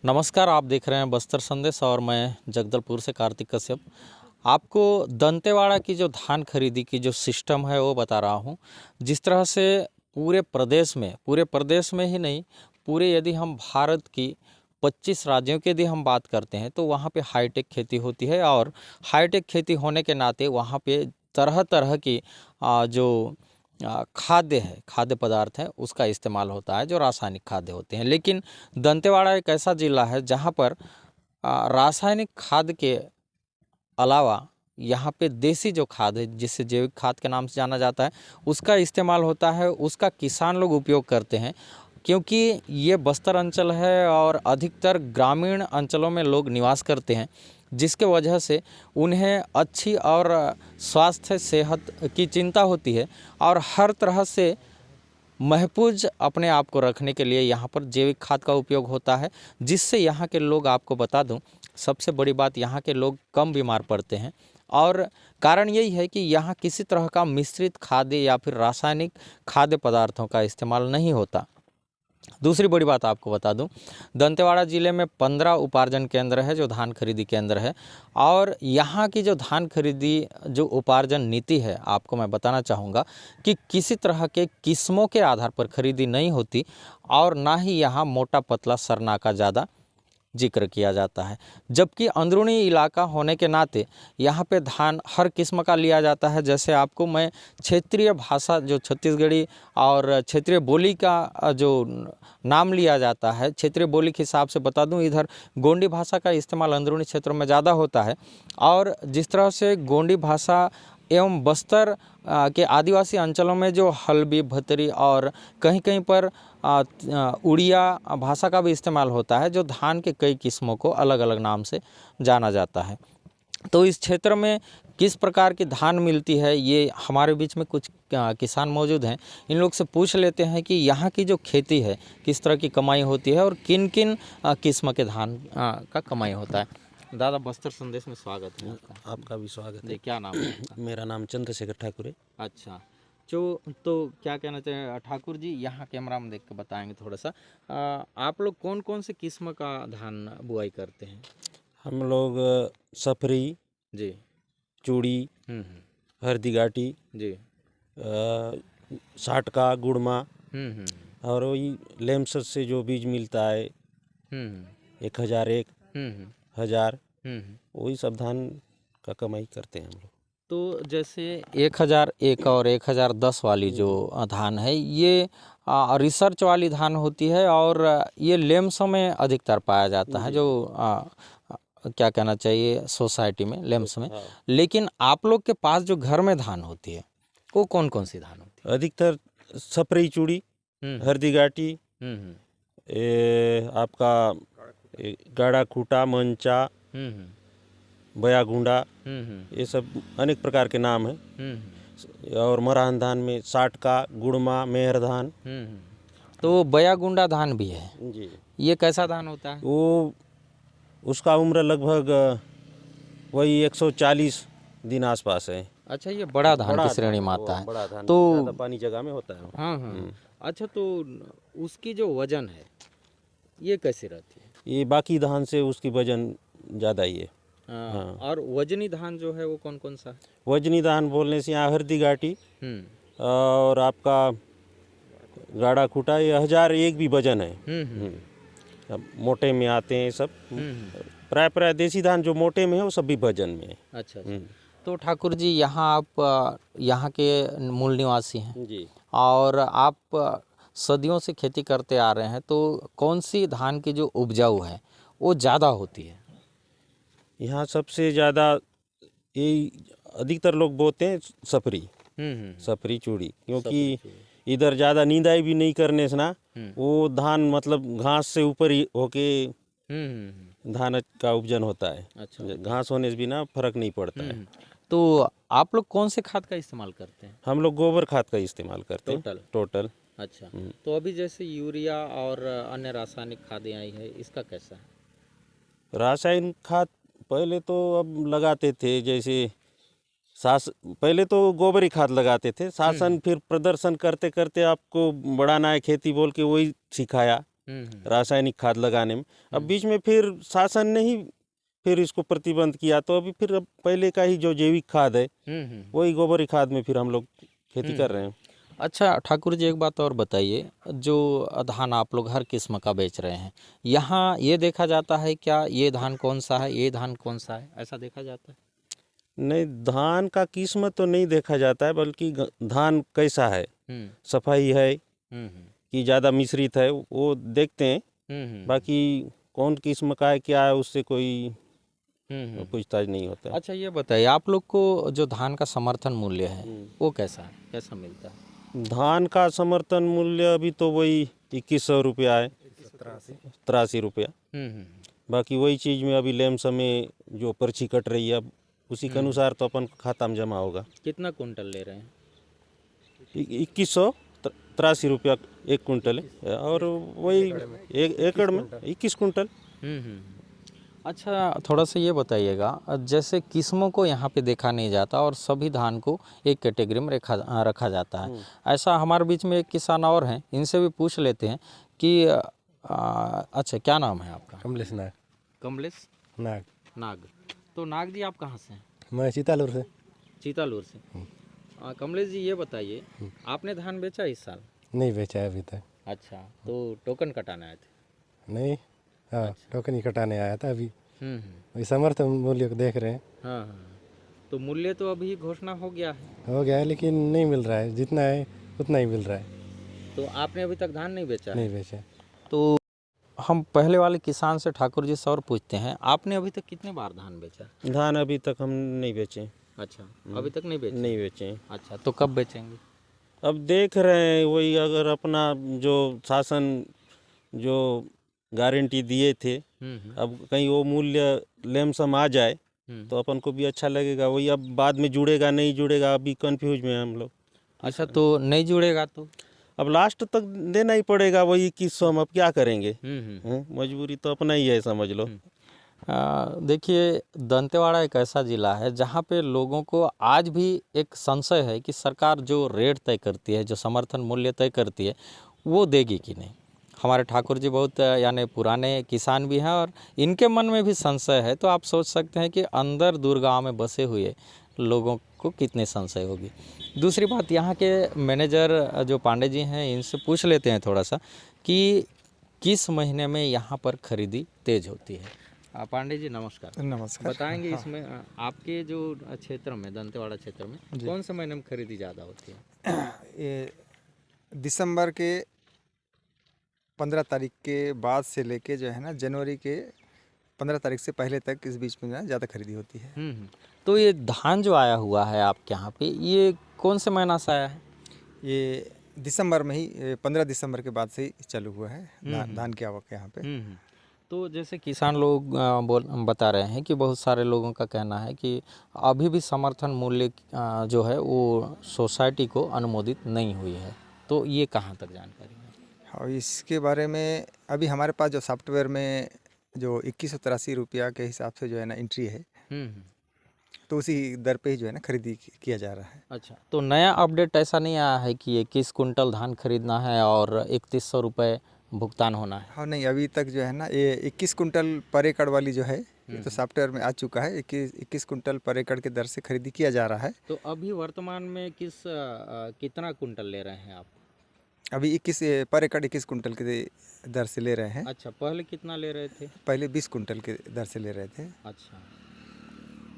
नमस्कार, आप देख रहे हैं बस्तर संदेश और मैं जगदलपुर से कार्तिक कश्यप। आपको दंतेवाड़ा की जो धान खरीदी की जो सिस्टम है वो बता रहा हूँ। जिस तरह से पूरे प्रदेश में ही नहीं, पूरे यदि हम भारत की 25 राज्यों की यदि हम बात करते हैं तो वहाँ पे हाईटेक खेती होती है और हाईटेक खेती होने के नाते वहाँ पे तरह तरह की जो खाद्य पदार्थ है उसका इस्तेमाल होता है, जो रासायनिक खाद्य होते हैं। लेकिन दंतेवाड़ा एक ऐसा ज़िला है जहाँ पर रासायनिक खाद के अलावा यहाँ पे देसी जो खाद है, जिसे जैविक खाद के नाम से जाना जाता है, उसका इस्तेमाल होता है। उसका किसान लोग उपयोग करते हैं क्योंकि ये बस्तर अंचल है और अधिकतर ग्रामीण अंचलों में लोग निवास करते हैं, जिसके वजह से उन्हें अच्छी और स्वास्थ्य सेहत की चिंता होती है और हर तरह से महफूज अपने आप को रखने के लिए यहाँ पर जैविक खाद का उपयोग होता है, जिससे यहाँ के लोग, आपको बता दूं, सबसे बड़ी बात, यहाँ के लोग कम बीमार पड़ते हैं। और कारण यही है कि यहाँ किसी तरह का मिश्रित खाद्य या फिर रासायनिक खाद्य पदार्थों का इस्तेमाल नहीं होता। दूसरी बड़ी बात आपको बता दूं, दंतेवाड़ा ज़िले में 15 उपार्जन केंद्र है, जो धान खरीदी केंद्र है। और यहाँ की जो धान खरीदी जो उपार्जन नीति है, आपको मैं बताना चाहूँगा कि किसी तरह के किस्मों के आधार पर खरीदी नहीं होती और ना ही यहाँ मोटा पतला सरना का ज़्यादा जिक्र किया जाता है। जबकि अंदरूनी इलाका होने के नाते यहाँ पे धान हर किस्म का लिया जाता है। जैसे आपको मैं क्षेत्रीय भाषा, जो छत्तीसगढ़ी और क्षेत्रीय बोली का जो नाम लिया जाता है, क्षेत्रीय बोली के हिसाब से बता दूं, इधर गोंडी भाषा का इस्तेमाल अंदरूनी क्षेत्रों में ज़्यादा होता है। और जिस तरह से गोंडी भाषा एवं बस्तर के आदिवासी अंचलों में जो हल्बी, भतरी और कहीं कहीं पर उड़िया भाषा का भी इस्तेमाल होता है, जो धान के कई किस्मों को अलग अलग नाम से जाना जाता है। तो इस क्षेत्र में किस प्रकार की धान मिलती है, ये हमारे बीच में कुछ किसान मौजूद हैं। इन लोग से पूछ लेते हैं कि यहाँ की जो खेती है किस तरह की कमाई होती है और किन किन किस्म के धान का कमाई होता है। दादा, बस्तर संदेश में स्वागत है आपका। आपका भी स्वागत है। क्या नाम है आपका? मेरा नाम चंद्रशेखर ठाकुर है। अच्छा, तो क्या कहना चाहिए ठाकुर जी, यहाँ कैमरा में देख के बताएंगे थोड़ा सा। आप लोग कौन कौन से किस्म का धान बुआई करते हैं? हम लोग सफरी जी, चूड़ी, हरदी घाटी जी, साटका, गुड़मा और वही लेमसर से जो बीज मिलता है 1001, 1000, वही सब धान का कमाई करते हैं हम लोग। तो जैसे 1001 और 1010 वाली जो धान है, ये रिसर्च वाली धान होती है और ये लेम्सों में अधिकतर पाया जाता है, जो क्या कहना चाहिए सोसाइटी में, लेम्स में। लेकिन आप लोग के पास जो घर में धान होती है वो कौन कौन सी धान होती है? अधिकतर सफरी चूड़ी, हरदी घाटी, आपका गाड़ा खूटा, मंचा, बयागुंडा, ये सब अनेक प्रकार के नाम हैं। और मरान धान में साटका, गुड़मा, मेहर धान। तो बयागुंडा धान भी है जी। ये कैसा धान होता है? वो उसका उम्र लगभग वही 140 दिन आसपास है। अच्छा, ये बड़ा धान की श्रेणी में आता है। बड़ा धान तो ज़्यादा पानी जगह में होता है। हाँ। अच्छा, तो उसकी जो वजन है ये कैसी रहती है? ये बाकी धान से उसकी वजन ज़्यादा ही है। हाँ। और वजनी धान जो है वो कौन कौन सा है? वजनी धान बोलने से यहाँ हरदी घाटी और आपका गाड़ा खूटा, ये 1001 भी वजन है। अब मोटे में आते हैं सब। प्राय देसी धान जो मोटे में है वो सब भी वजन में है। अच्छा। तो ठाकुर जी, यहाँ आप यहाँ के मूल निवासी हैं जी। और आप सदियों से खेती करते आ रहे हैं, तो कौन सी धान की जो उपजाऊ है वो ज़्यादा होती है? यहाँ सबसे ज़्यादा ये अधिकतर लोग बोते हैं सफरी चूड़ी, क्योंकि इधर ज़्यादा नींदाई भी नहीं करने से ना वो धान मतलब घास से ऊपर ही होके धान का उपजन होता है। अच्छा। घास होने से भी ना फर्क नहीं पड़ता है। तो आप लोग कौन से खाद का इस्तेमाल करते हैं? हम लोग गोबर खाद का इस्तेमाल करते हैं टोटल। अच्छा। तो अभी जैसे यूरिया और अन्य रासायनिक खादें आई है, इसका कैसा है? रासायनिक खाद पहले तो अब लगाते थे, जैसे पहले तो गोबरी खाद लगाते थे। शासन फिर प्रदर्शन करते करते आपको बढ़ाना है खेती बोल के वही सिखाया। रासायनिक खाद लगाने में। अब बीच में फिर शासन ने ही फिर इसको प्रतिबंध किया, तो अभी फिर अब पहले का ही जो जैविक खाद है वही गोबरी खाद में फिर हम लोग खेती कर रहे हैं। अच्छा ठाकुर जी, एक बात और बताइए, जो धान आप लोग हर किस्म का बेच रहे हैं, यहाँ ये देखा जाता है क्या ये धान कौन सा है, ये धान कौन सा है, ऐसा देखा जाता है? नहीं, धान का किस्म तो नहीं देखा जाता है, बल्कि धान कैसा है, सफाई है कि ज़्यादा मिश्रित है, वो देखते हैं। बाकी कौन किस्म का है क्या है उससे कोई पूछताछ नहीं होता है। अच्छा ये बताइए, आप लोग को जो धान का समर्थन मूल्य है वो कैसा है, कैसा मिलता है? धान का समर्थन मूल्य अभी तो वही 2100 रुपया है, 83 रुपया। बाकी वही चीज़ में अभी लैम्स में जो पर्ची कट रही है, अब उसी के अनुसार तो अपन खाता में जमा होगा। कितना कुंटल ले रहे हैं? 2183 रुपया 1 कुंटल है, और वही एक एकड़ में 21 कुंटल। अच्छा थोड़ा सा ये बताइएगा, जैसे किस्मों को यहाँ पे देखा नहीं जाता और सभी धान को एक कैटेगरी में रखा जाता है, ऐसा हमारे बीच में एक किसान और हैं, इनसे भी पूछ लेते हैं कि अच्छा क्या नाम है आपका? कमलेश नाग। कमलेश नाग। नाग। तो नाग जी आप कहाँ से हैं? मैं चीतालूर से। चीतालूर से। कमलेश जी ये बताइए, आपने धान बेचा इस साल? नहीं बेचा है अभी तक। अच्छा, तो टोकन कटाने आए थे? नहीं, हाँ टोकन ही कटाने आया था अभी। हम्म। वही समर्थन मूल्य को देख रहे हैं। हाँ हाँ, तो मूल्य तो अभी घोषणा हो गया है? हो गया है, लेकिन नहीं मिल रहा है, जितना है उतना ही मिल रहा है। तो आपने अभी तक धान नहीं बेचा है? नहीं बेचा। तो हम पहले वाले किसान से ठाकुर जी से और पूछते हैं, आपने अभी तक कितने बार धान बेचा? धान अभी तक हम नहीं बेचे। अच्छा, अभी तक नहीं बेचे? नहीं बेचे। अच्छा, तो कब बेचेंगे? अब देख रहे हैं, वही अगर अपना जो शासन जो गारंटी दिए थे, अब कहीं वो मूल्य लैमसम आ जाए तो अपन को भी अच्छा लगेगा। वही अब बाद में जुड़ेगा नहीं जुड़ेगा, अभी कंफ्यूज में हैं हम लोग। अच्छा, तो नहीं जुड़ेगा तो अब लास्ट तक देना ही पड़ेगा वही 2100, हम अब क्या करेंगे। मजबूरी तो अपना ही है, समझ लो। देखिए, दंतेवाड़ा एक ऐसा ज़िला है जहाँ पे लोगों को आज भी एक संशय है कि सरकार जो रेट तय करती है, जो समर्थन मूल्य तय करती है, वो देगी कि नहीं। हमारे ठाकुर जी बहुत यानी पुराने किसान भी हैं और इनके मन में भी संशय है, तो आप सोच सकते हैं कि अंदर दूर गाँव में बसे हुए लोगों को कितने संशय होगी। दूसरी बात, यहाँ के मैनेजर जो पांडे जी हैं, इनसे पूछ लेते हैं थोड़ा सा कि किस महीने में यहाँ पर खरीदी तेज होती है। पांडे जी नमस्कार। नमस्कार। बताएंगे इसमें आपके जो क्षेत्र में, दंतेवाड़ा क्षेत्र में, कौन से महीने में खरीदी ज़्यादा होती है? ये दिसंबर के 15 तारीख के बाद से लेके जो है ना, जनवरी के 15 तारीख से पहले तक इस बीच में ना ज़्यादा खरीदी होती है। तो ये धान जो आया हुआ है आपके यहाँ पे, ये कौन से महीना से आया है? ये दिसंबर में ही 15 दिसंबर के बाद से ही चालू हुआ है धान की आवक यहाँ पे। तो जैसे किसान लोग बता रहे हैं कि बहुत सारे लोगों का कहना है कि अभी भी समर्थन मूल्य जो है वो सोसाइटी को अनुमोदित नहीं हुई है, तो ये कहाँ तक जानकारी है? और इसके बारे में अभी हमारे पास जो सॉफ्टवेयर में जो 2183 रुपया के हिसाब से जो है ना एंट्री है, तो उसी दर पे ही जो है ना खरीदी किया जा रहा है। अच्छा, तो नया अपडेट ऐसा नहीं आया है कि 21 कुंटल धान खरीदना है और 3100 रुपये भुगतान होना है? हाँ नहीं, अभी तक जो है ना ये 21 कुंटल पर एकड़ वाली जो है ये तो सॉफ्टवेयर में आ चुका है। 21 कुंटल पर एकड़ के दर से खरीदी किया जा रहा है। तो अभी वर्तमान में कितना कुंटल ले रहे हैं आप? अभी 21 पर एकड़ 21 कुंटल के दर से ले रहे हैं। अच्छा, पहले कितना ले रहे थे? पहले 20 कुंटल के दर से ले रहे थे। अच्छा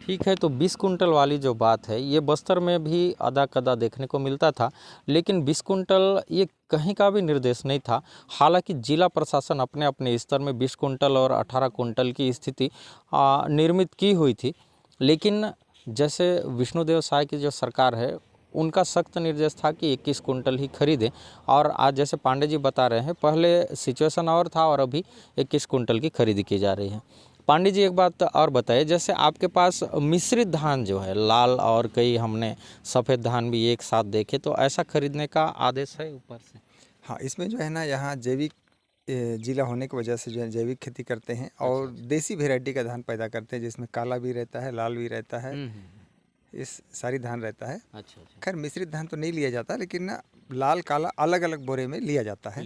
ठीक है, तो 20 कुंटल वाली जो बात है, ये बस्तर में भी अदा कदा देखने को मिलता था, लेकिन 20 कुंटल ये कहीं का भी निर्देश नहीं था। हालांकि जिला प्रशासन अपने अपने स्तर में 20 कुंटल और 18 कुंटल की स्थिति निर्मित की हुई थी, लेकिन जैसे विष्णुदेव साय की जो सरकार है, उनका सख्त निर्देश था कि 21 कुंटल ही खरीदें। और आज जैसे पांडे जी बता रहे हैं, पहले सिचुएशन और था और अभी 21 कुंटल की खरीदी की जा रही है। पांडे जी एक बात और बताइए, जैसे आपके पास मिश्रित धान जो है, लाल और कई हमने सफ़ेद धान भी एक साथ देखे, तो ऐसा खरीदने का आदेश है ऊपर से? हाँ, इसमें जो है ना, यहाँ जैविक जिला होने की वजह से जो है जैविक खेती करते हैं और देसी वेराइटी का धान पैदा करते हैं, जिसमें काला भी रहता है, लाल भी रहता है, इस सारी धान रहता है। अच्छा। खैर मिश्रित धान तो नहीं लिया जाता, लेकिन ना लाल काला अलग अलग बोरे में लिया जाता है।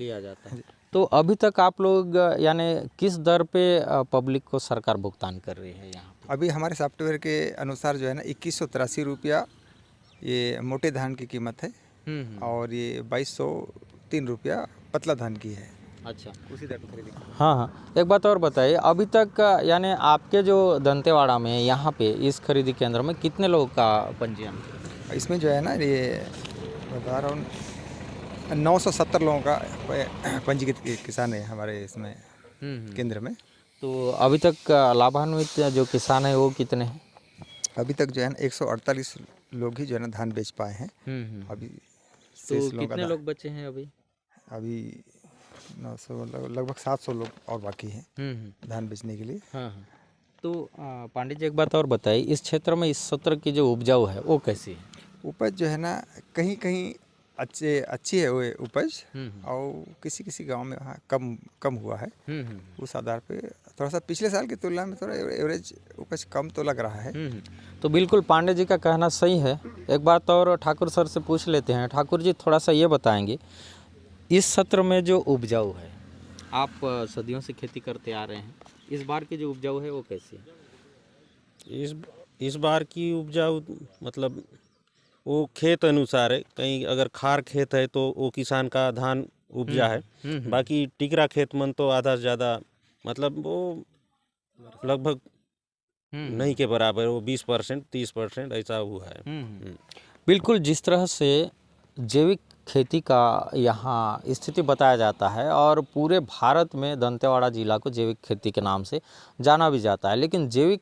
तो अभी तक आप लोग यानी किस दर पे पब्लिक को सरकार भुगतान कर रही है यहाँ पे? अभी हमारे सॉफ्टवेयर के अनुसार जो है ना 2183 रुपया ये मोटे धान की कीमत है और ये 2203 रुपया पतला धान की है। अच्छा। उसी दर पर खरीदी। हाँ हाँ, एक बात और बताइए, अभी तक यानी आपके जो दंतेवाड़ा में यहाँ पे इस खरीदी केंद्र में कितने लोगों का पंजीयन है? इसमें जो है ना ये बता रहा हूँ 970 लोगों का पंजीकृत किसान है हमारे इसमें केंद्र में। तो अभी तक लाभान्वित जो किसान है वो कितने हैं? अभी तक जो है ना 148 लोग ही जो है ना धान बेच पाए हैं। अभी तो शेष लोगों का कितने लोग बचे हैं अभी? अभी 900 लगभग 700 लोग और बाकी हैं धान बेचने के लिए। हाँ हाँ। तो पांडे जी एक बात और बताइए, इस क्षेत्र में इस सत्र की जो उपजाऊ है वो कैसी है? उपज जो है ना कहीं कहीं अच्छी है वो उपज और किसी किसी गांव में वहाँ कम हुआ है। उस आधार पे थोड़ा सा पिछले साल की तुलना में थोड़ा एवरेज उपज कम तो लग रहा है। तो बिल्कुल पांडे जी का कहना सही है। एक बात और ठाकुर सर से पूछ लेते हैं। ठाकुर जी थोड़ा सा ये बताएंगे, इस सत्र में जो उपजाऊ है, आप सदियों से खेती करते आ रहे हैं, इस बार की जो उपजाऊ है वो कैसी है? इस बार की उपजाऊ मतलब वो खेत अनुसार है। कहीं अगर खार खेत है तो वो किसान का धान उपजा है। बाकी टिकरा खेत मन तो आधा से ज़्यादा मतलब वो लगभग नहीं के बराबर, वो 20% 30% ऐसा हुआ है। बिल्कुल, जिस तरह से जैविक खेती का यहाँ स्थिति बताया जाता है और पूरे भारत में दंतेवाड़ा जिला को जैविक खेती के नाम से जाना भी जाता है, लेकिन जैविक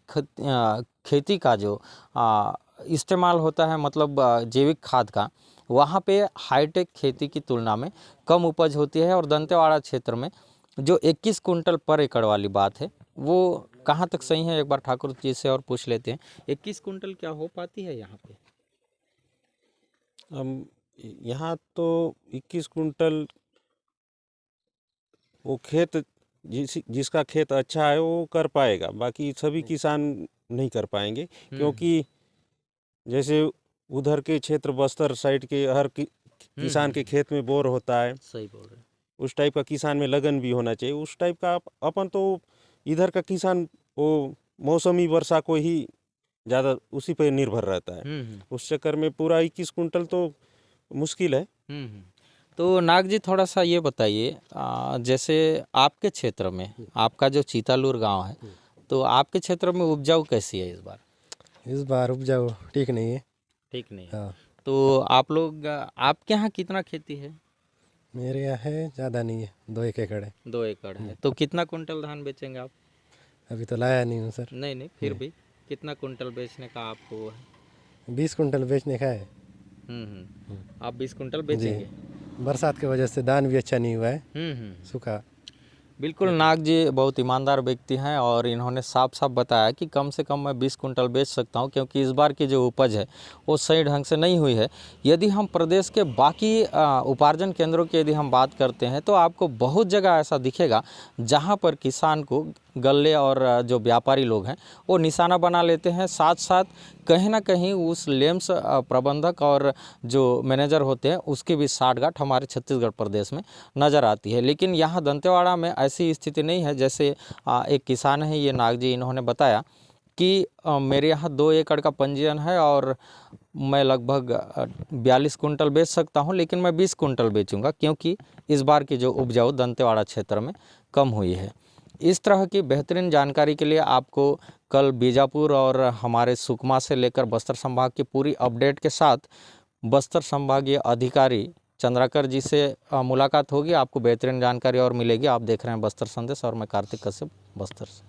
खेती का जो इस्तेमाल होता है, मतलब जैविक खाद का, वहाँ पे हाईटेक खेती की तुलना में कम उपज होती है। और दंतेवाड़ा क्षेत्र में जो 21 कुंटल पर एकड़ वाली बात है वो कहाँ तक सही है, एक बार ठाकुर जी से और पूछ लेते हैं। 21 कुंटल क्या हो पाती है यहाँ पे? यहाँ तो 21 कुंटल वो खेत जिसका खेत अच्छा है वो कर पाएगा, बाकी सभी किसान नहीं कर पाएंगे। क्योंकि जैसे उधर के क्षेत्र बस्तर साइड के हर किसान के खेत में बोर होता है। सही बोल रहे हैं। उस टाइप का किसान में लगन भी होना चाहिए। उस टाइप का अपन तो इधर का किसान वो मौसमी वर्षा को ही ज़्यादा उसी पर निर्भर रहता है। उस चक्कर में पूरा 21 कुंटल तो मुश्किल है। तो नाग जी थोड़ा सा ये बताइए, जैसे आपके क्षेत्र में, आपका जो चीतालूर गांव है, तो आपके क्षेत्र में उपजाऊ कैसी है इस बार? इस बार उपजाऊ ठीक नहीं है। ठीक नहीं है। हाँ, तो आप लोग, आपके यहाँ कितना खेती है? मेरे यहाँ है, ज़्यादा नहीं है, 2 एकड़ है। 2 एकड़ है। तो कितना कुंटल धान बेचेंगे आप? अभी तो लाया नहीं हूँ सर। नहीं, फिर भी कितना कुंटल बेचने का आपको है? 20 कुंटल बेचने का है। आप 20 कुंटल बेचेंगे? बरसात की वजह से धान भी अच्छा नहीं हुआ है, सूखा। बिल्कुल, नाग जी बहुत ईमानदार व्यक्ति हैं और इन्होंने साफ साफ बताया कि कम से कम मैं 20 कुंटल बेच सकता हूं, क्योंकि इस बार की जो उपज है वो सही ढंग से नहीं हुई है। यदि हम प्रदेश के बाकी उपार्जन केंद्रों की यदि हम बात करते हैं तो आपको बहुत जगह ऐसा दिखेगा जहां पर किसान को गल्ले और जो व्यापारी लोग हैं वो निशाना बना लेते हैं। साथ साथ कहीं ना कहीं उस लेम्स प्रबंधक और जो मैनेजर होते हैं उसकी भी साठगांठ हमारे छत्तीसगढ़ प्रदेश में नज़र आती है। लेकिन यहाँ दंतेवाड़ा में ऐसी स्थिति नहीं है। जैसे एक किसान है, ये नाग जी, इन्होंने बताया कि मेरे यहाँ 2 एकड़ का पंजीयन है और मैं लगभग 42 कुंटल बेच सकता हूँ, लेकिन मैं 20 कुंटल बेचूंगा क्योंकि इस बार की जो उपजाऊ दंतेवाड़ा क्षेत्र में कम हुई है। इस तरह की बेहतरीन जानकारी के लिए आपको कल बीजापुर और हमारे सुकमा से लेकर बस्तर संभाग की पूरी अपडेट के साथ बस्तर संभागीय अधिकारी चंद्राकर जी से मुलाकात होगी। आपको बेहतरीन जानकारी और मिलेगी। आप देख रहे हैं बस्तर संदेश और मैं कार्तिक कश्यप, बस्तर से।